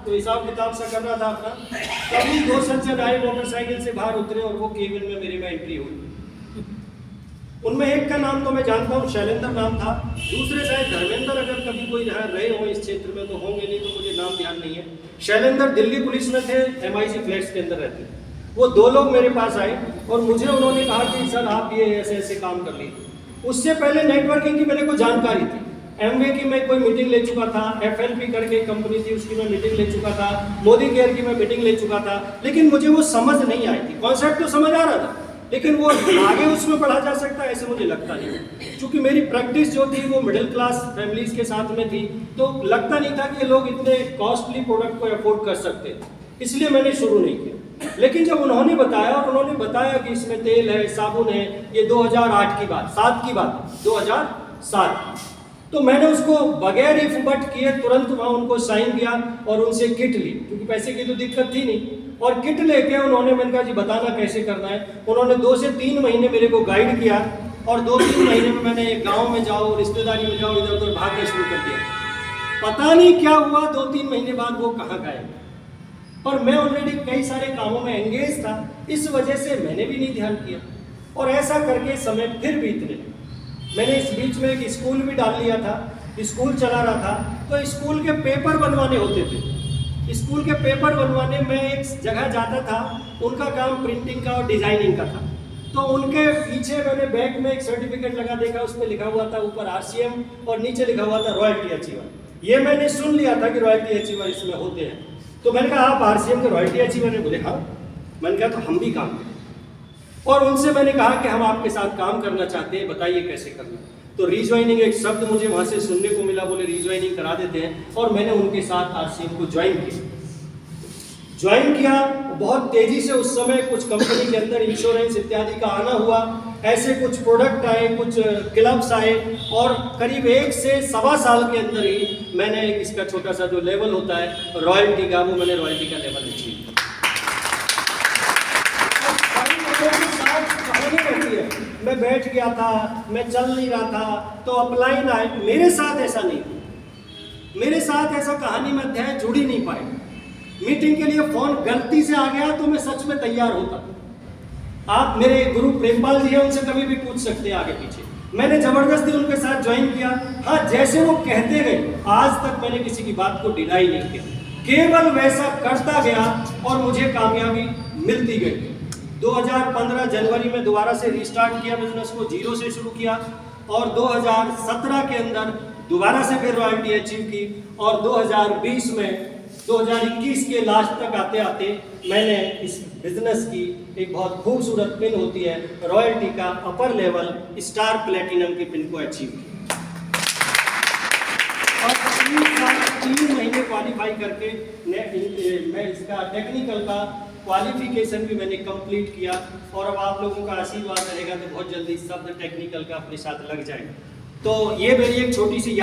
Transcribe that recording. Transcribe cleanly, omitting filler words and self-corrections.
तो हिसाब किताब सा कर रहा था अपना, तभी 2 सज्जन आए, मोटरसाइकिल से बाहर उतरे और वो केबिन में मेरे में एंट्री हुई। उनमें एक का नाम तो मैं जानता हूँ, शैलेंद्र नाम था, दूसरे शायद धर्मेंद्र, अगर कभी कोई यहाँ रहे हो इस क्षेत्र में तो होंगे, नहीं तो मुझे नाम ध्यान नहीं है। शैलेंद्र दिल्ली पुलिस में थे, MIC फ्लैट्स के अंदर रहते। वो 2 लोग मेरे पास आए और मुझे उन्होंने कहा कि सर आप ये ऐसे ऐसे काम कर लीजिए। उससे पहले नेटवर्किंग की मेरे को जानकारी थी, एमवे की मैं कोई मीटिंग ले चुका था, FLP करके कंपनी थी उसकी मैं मीटिंग ले चुका था, मोदी केयर की मैं मीटिंग ले चुका था, लेकिन मुझे वो समझ नहीं आई थी। कॉन्सेप्ट तो समझ आ रहा था, लेकिन वो आगे उसमें पढ़ा जा सकता है ऐसे मुझे लगता नहीं। क्योंकि मेरी प्रैक्टिस जो थी वो मिडिल क्लास फैमिलीज के साथ में थी, तो लगता नहीं था कि ये लोग इतने कॉस्टली प्रोडक्ट को अफोर्ड कर सकते, इसलिए मैंने शुरू नहीं किया। लेकिन जब उन्होंने बताया और उन्होंने बताया कि इसमें तेल है, साबुन है, ये 2008 की बात, 7 की बात, 2007, तो मैंने उसको बगैर इफ बट किए तुरंत वहाँ उनको साइन किया और उनसे किट ली, क्योंकि पैसे की तो दिक्कत थी नहीं। और किट लेके उन्होंने, मैंने कहा जी बताना कैसे करना है। उन्होंने 2 से 3 महीने मेरे को गाइड किया और 2-3 महीने में मैंने गांव में जाओ, रिश्तेदारी में जाओ, इधर उधर भागना शुरू कर दिया। पता नहीं क्या हुआ, 2-3 महीने बाद वो कहाँ गए। और मैं ऑलरेडी कई सारे कामों में एंगेज था, इस वजह से मैंने भी नहीं ध्यान किया और ऐसा करके समय फिर बीतने लगा। मैंने इस बीच में एक स्कूल भी डाल लिया था, स्कूल चला रहा था, तो स्कूल के पेपर बनवाने होते थे। स्कूल के पेपर बनवाने में एक जगह जाता था, उनका काम प्रिंटिंग का और डिजाइनिंग का था, तो उनके पीछे मैंने बैग में एक सर्टिफिकेट लगा देखा, उसमें लिखा हुआ था ऊपर RCM और नीचे लिखा हुआ था रॉयल्टी अचीवर। ये मैंने सुन लिया था कि रॉयल्टी अचीवर इसमें होते हैं, तो मैंने कहा आप RCM के रॉयल्टी अचीवर है? बोले हाँ। मैंने कहा तो हम भी काम करें, और उनसे मैंने कहा कि हम आपके साथ काम करना चाहते हैं, बताइए कैसे करना। तो रीज्वाइनिंग एक शब्द मुझे वहाँ से सुनने को मिला, बोले रीज्वाइनिंग करा देते हैं, और मैंने उनके साथ RCM को ज्वाइन किया। बहुत तेजी से उस समय कुछ कंपनी के अंदर इंश्योरेंस इत्यादि का आना हुआ, ऐसे कुछ प्रोडक्ट आए, कुछ क्लब्स आए, और करीब 1 से सवा साल के अंदर ही मैंने इसका छोटा सा जो लेवल होता है रॉयल्टी का, वो मैंने रॉयल्टी का लेवल अचीव किया। मैं बैठ गया था, मैं चल नहीं रहा था, तो अपलाइन आए। मेरे साथ ऐसा नहीं हुआ, मेरे साथ ऐसा कहानी में अध्याय जुड़ ही नहीं पाए। मीटिंग के लिए फोन गलती से आ गया तो मैं सच में तैयार होता। आप मेरे गुरु प्रेमपाल जी हैं, उनसे कभी भी पूछ सकते हैं आगे पीछे। मैंने जबरदस्ती उनके साथ ज्वाइन किया। हाँ, जैसे वो कहते गए, आज तक मैंने किसी की बात को डिनाई नहीं किया, केवल वैसा करता गया और मुझे कामयाबी मिलती गई। 2015 जनवरी में दोबारा से रिस्टार्ट किया बिजनेस को, 0 से शुरू किया, और 2017 के अंदर दोबारा से फिर रॉयल्टी अचीव की, और 2020 में 2021 के लास्ट तक आते आते मैंने इस बिजनेस की एक बहुत खूबसूरत पिन होती है रॉयल्टी का अपर लेवल स्टार प्लेटिनम की पिन को अचीव किया। और 3 महीने क्वालिफाई करके मैं इसका टेक्निकल का क्वालिफिकेशन भी मैंने कंप्लीट किया, और अब आप लोगों का आशीर्वाद रहेगा तो बहुत जल्दी शब्द टेक्निकल का अपने साथ लग जाएगा। तो ये मेरी एक छोटी सी याद